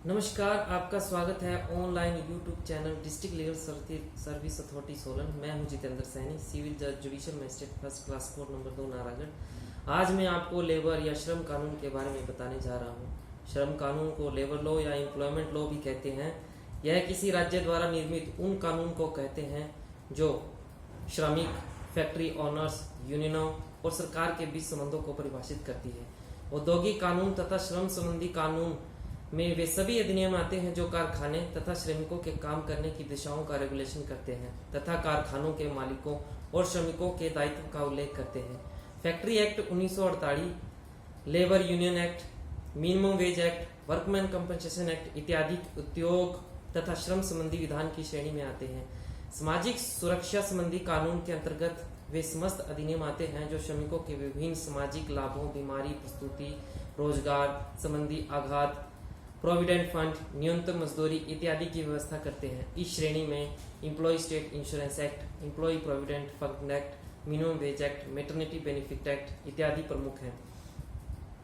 नमस्कार, आपका स्वागत है online YouTube channel district legal service authority Solan. मैं हूं जितेंद्र सैनी, सिविल जज judicial magistrate first class court number 2 Naraingarh. आज मैं आपको लेबर या श्रम कानून के बारे में बताने जा रहा हूं। श्रम कानून को लेबर लॉ या एम्प्लॉयमेंट लॉ भी कहते हैं। यह किसी राज्य द्वारा निर्मित उन कानून को कहते हैं जो श्रमिक, फैक्ट्री ओनर्स, यूनियनों और सरकार के बीच संबंधों को परिभाषित करती है। औद्योगिक कानून तथा श्रम संबंधी कानून में वे सभी अधिनियम आते हैं जो कारखाने तथा श्रमिकों के काम करने की दिशाओं का रेगुलेशन करते हैं तथा कारखानों के मालिकों और श्रमिकों के दायित्व का उल्लेख करते हैं। Factory act 1948, labour union act, minimum wage act, workman compensation act इत्यादि उद्योग तथा श्रम संबंधी विधान की श्रेणी में आते हैं। सामाजिक सुरक्षा संबंधी कानून के अंतर्गत वे समस्त अधिनियम आते हैं जो श्रमिकों के विभिन्न सामाजिक लाभों, बीमारी, प्रस्तुति, रोजगार संबंधी आघात, प्रोविडेंट फंड, न्यूनतम मजदूरी इत्यादि की व्यवस्था करते हैं। इस श्रेणी में employ state insurance act, employ provident fund act, minimum wage act, maternity benefit act इत्यादि प्रमुख हैं।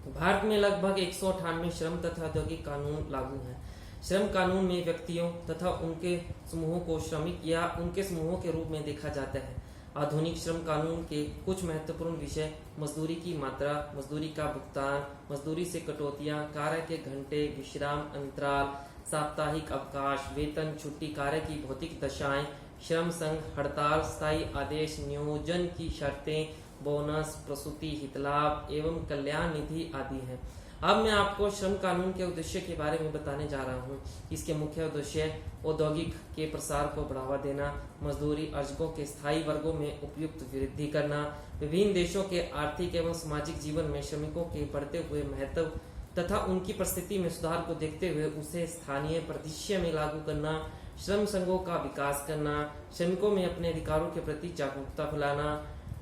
भारत में लगभग 198 श्रम तथा औद्योगिक कानून लागू हैं। श्रम कानून में व्यक्तियों तथा उनके समूहों को श्रमिक या उनके समूहों के रूप में देखा जाता है। आधुनिक श्रम कानून के कुछ महत्वपूर्ण विषय मजदूरी की मात्रा, मजदूरी का भुगतान, मजदूरी से कटौतियां, कार्य के घंटे, विश्राम अंतराल, साप्ताहिक अवकाश, वेतन, छुट्टी, कार्य की भौतिक दशाएं, श्रम संघ, हड़ताल, स्थायी आदेश, नियोजन की शर्तें, बोनस, प्रसूति, हितलाभ एवं कल्याण निधि आदि हैं। अब मैं आपको श्रम कानून के उद्देश्य के बारे में बताने जा रहा हूँ। इसके मुख्य उद्देश्य औद्योगिक के प्रसार को बढ़ावा देना, मजदूरी अर्जकों के स्थायी वर्गों में उपयुक्त वृद्धि करना, विभिन्न देशों के आर्थिक एवं सामाजिक जीवन में श्रमिकों के बढ़ते हुए महत्व तथा उनकी परिस्थिति में सुधार को देखते हुए उसे स्थानीय परिदृश्य में लागू करना, श्रम संघों का विकास करना, श्रमिकों में अपने अधिकारों के प्रति जागरूकता फैलाना,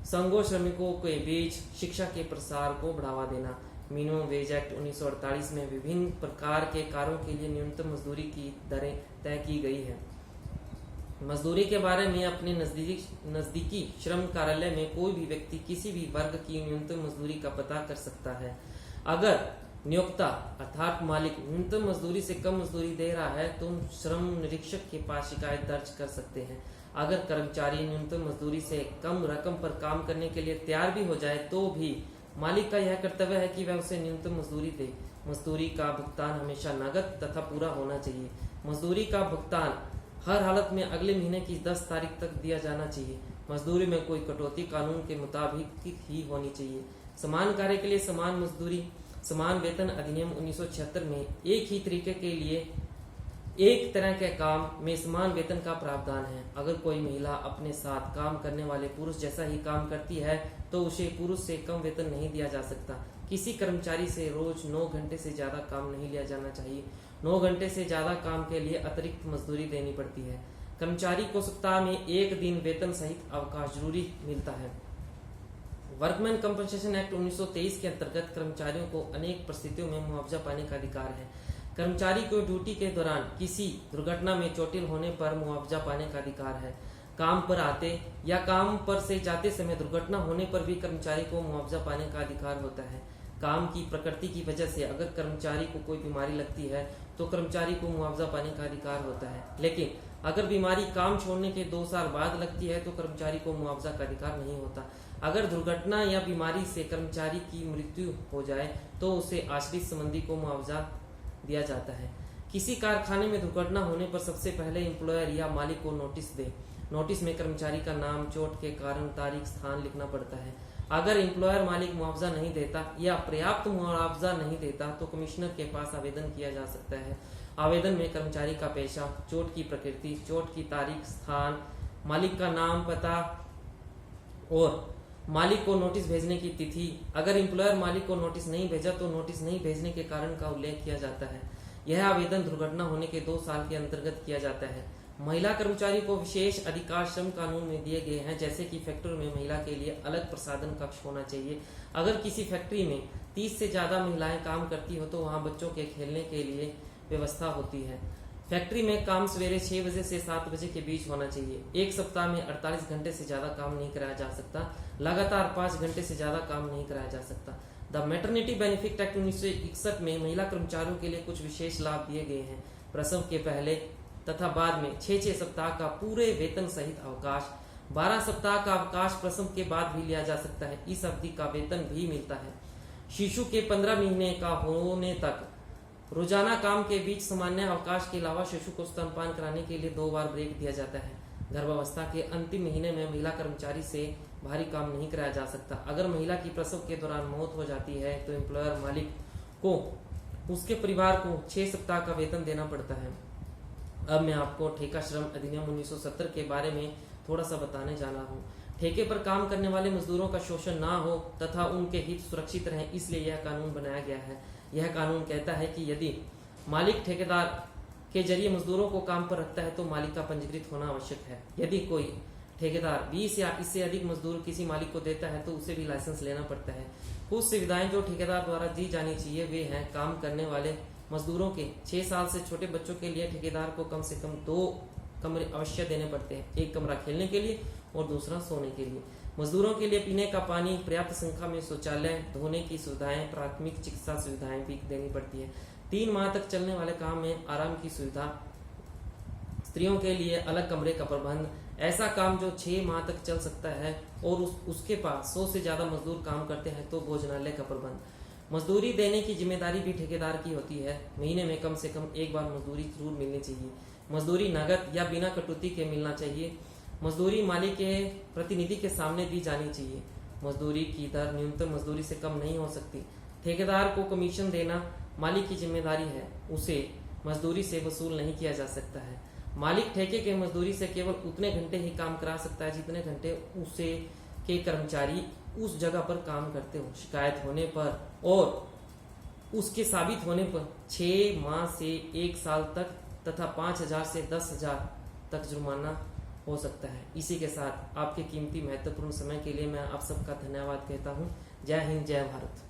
संघों श्रमिकों के बीच शिक्षा के प्रसार को बढ़ावा देना। मिनिमम वेज एक्ट 1948 में विभिन्न प्रकार के कार्यों के लिए न्यूनतम मजदूरी की दरें तय की गई है। मजदूरी के बारे में अपने नजदीकी श्रम कार्यालय में कोई भी व्यक्ति किसी भी वर्ग की न्यूनतम मजदूरी का पता कर सकता है। अगर नियोक्ता अर्थात मालिक न्यूनतम मजदूरी से कम मजदूरी दे रहा है तो श्रम निरीक्षक के पास शिकायत दर्ज कर सकते हैं। अगर कर्मचारी न्यूनतम मजदूरी से कम रकम पर काम करने के लिए तैयार भी हो जाए तो भी मालिक का यह कर्तव्य है कि वह उसे न्यूनतम मजदूरी दे। मजदूरी का भुगतान हमेशा नगद तथा पूरा होना चाहिए। मजदूरी का भुगतान हर हालत में अगले महीने की 10 तारीख तक दिया जाना चाहिए। मजदूरी में कोई कटौती कानून के मुताबिक ही होनी चाहिए। समान कार्य के लिए समान मजदूरी, समान वेतन अधिनियम 1976 में एक ही तरीके के लिए एक तरह के काम में समान वेतन का प्रावधान है। अगर कोई महिला अपने साथ काम करने वाले पुरुष जैसा ही काम करती है तो उसे पुरुष से कम वेतन नहीं दिया जा सकता। किसी कर्मचारी से रोज 9 घंटे से ज्यादा काम नहीं लिया जाना चाहिए। 9 घंटे से ज्यादा काम के लिए अतिरिक्त मजदूरी देनी पड़ती है। कर्मचारी को सप्ताह में 1 दिन वेतन सहित अवकाश जरूरी मिलता है। वर्कमैन कंपनसेशन एक्ट 1923 के अंतर्गत कर्मचारियों को अनेक परिस्थितियों में मुआवजा पाने का अधिकार है। कर्मचारी को ड्यूटी के दौरान किसी दुर्घटना में चोटिल होने पर मुआवजा पाने का अधिकार है। काम पर आते या काम पर से जाते समय दुर्घटना होने पर भी कर्मचारी को मुआवजा पाने का अधिकार होता है। काम की प्रकृति की वजह से अगर कर्मचारी को कोई बीमारी लगती है तो कर्मचारी को मुआवजा पाने का अधिकार होता है, लेकिन अगर बीमारी काम छोड़ने के 2 साल बाद लगती है तो कर्मचारी को मुआवजा का अधिकार नहीं होता। अगर दुर्घटना या बीमारी से कर्मचारी की मृत्यु हो जाए तो उसे आश्रित संबंधी को मुआवजा दिया जाता है। किसी कारखाने में दुर्घटना होने पर सबसे पहले एम्प्लॉयर या मालिक को नोटिस दे। नोटिस में कर्मचारी का नाम, चोट के कारण, तारीख, स्थान लिखना पड़ता है। अगर एम्प्लॉयर मालिक मुआवजा नहीं देता या पर्याप्त मुआवजा नहीं देता तो कमिश्नर के पास आवेदन किया जा सकता है। आवेदन में कर्मचारी का पेशा, चोट की प्रकृति, चोट की तारीख, स्थान, मालिक का नाम, पता और मालिक को नोटिस भेजने की तिथि। अगर एम्प्लॉयर मालिक को नोटिस नहीं भेजा तो नोटिस नहीं भेजने के कारण का उल्लेख किया जाता है। यह आवेदन दुर्घटना होने के 2 साल के अंतर्गत किया जाता है। महिला कर्मचारी को विशेष अधिकार श्रम कानून में दिए गए हैं, जैसे कि फैक्ट्री में महिला के लिए अलग प्रसाधन कक्ष होना चाहिए। अगर किसी फैक्ट्री में 30 से ज्यादा महिलाएं काम करती हो तो वहां बच्चों के खेलने के लिए व्यवस्था होती है। फैक्ट्री में काम सवेरे 6 बजे से 7 बजे के बीच होना चाहिए। एक सप्ताह में 48 घंटे से ज्यादा काम नहीं कराया जा सकता। लगातार 5 घंटे से ज्यादा काम नहीं कराया जा सकता। द मैटरनिटी बेनिफिट एक्ट 1961 में महिला कर्मचारियों के लिए कुछ विशेष लाभ दिए गए हैं। प्रसव के पहले तथा बाद में 6 सप्ताह का पूरे वेतन सहित अवकाश, 12 सप्ताह का अवकाश प्रसव के बाद भी लिया जा सकता है। इस अवधि का वेतन भी मिलता है। शिशु के 15 महीने का होने तक रोजाना काम के बीच सामान्य अवकाश के अलावा शिशु को स्तनपान कराने के लिए 2 बार ब्रेक दिया जाता है। गर्भावस्था के अंतिम महीने में महिला कर्मचारी से भारी काम नहीं कराया जा सकता। अगर महिला की प्रसव के दौरान मौत हो जाती है तो एम्प्लॉयर मालिक को उसके परिवार को 6 सप्ताह का वेतन देना पड़ता है। अब मैं आपको ठेका श्रम अधिनियम 1970 के बारे में थोड़ा सा बताने जा रहा हूँ। ठेके पर काम करने वाले मजदूरों का शोषण ना हो तथा उनके हित सुरक्षित रहें, इसलिए यह कानून बनाया गया है। यह कानून कहता है कि यदि मालिक ठेकेदार के जरिए मजदूरों को काम पर रखता है तो मालिक का पंजीकृत होना आवश्यक है। यदि कोई ठेकेदार 20 या इससे अधिक मजदूर किसी मालिक को देता है तो उसे भी लाइसेंस लेना पड़ता है। कुछ सुविधाएं जो ठेकेदार द्वारा दी जानी चाहिए वे हैं: काम करने वाले मजदूरों के 6 साल से छोटे बच्चों के लिए ठेकेदार को कम से कम 2 कमरे अवश्य देने पड़ते हैं, एक कमरा खेलने के लिए और दूसरा सोने के लिए। मजदूरों के लिए पीने का पानी, पर्याप्त संख्या में शौचालय, धोने की सुविधाएं, प्राथमिक चिकित्सा सुविधाएं भी देनी पड़ती है। 3 माह तक चलने वाले काम में आराम की सुविधा, स्त्रियों के लिए अलग कमरे का प्रबंध, ऐसा काम जो 6 माह तक चल सकता है और उसके पास 100 से ज्यादा मजदूर काम करते हैं तो भोजनालय का प्रबंध। मजदूरी देने की जिम्मेदारी भी ठेकेदार की होती है। महीने में कम से कम एक बार मजदूरी जरूर मिलनी चाहिए। मजदूरी नगद या बिना कटौती के मिलना चाहिए। मजदूरी मालिक के प्रतिनिधि के सामने दी जानी चाहिए। मजदूरी की दर न्यूनतम मजदूरी से कम नहीं हो सकती। ठेकेदार को कमीशन देना मालिक की जिम्मेदारी है, उसे मजदूरी से वसूल नहीं किया जा सकता है। मालिक ठेके के मजदूरी से केवल उतने घंटे ही काम करा सकता है जितने घंटे उसे के कर्मचारी उस जगह पर काम करते हो। शिकायत होने पर और उसके साबित होने पर 6 माह से 1 साल तक तथा 5,000 से 10,000 तक जुर्माना हो सकता है। इसी के साथ आपके कीमती महत्वपूर्ण समय के लिए मैं आप सबका धन्यवाद कहता हूँ। जय हिंद, जय भारत।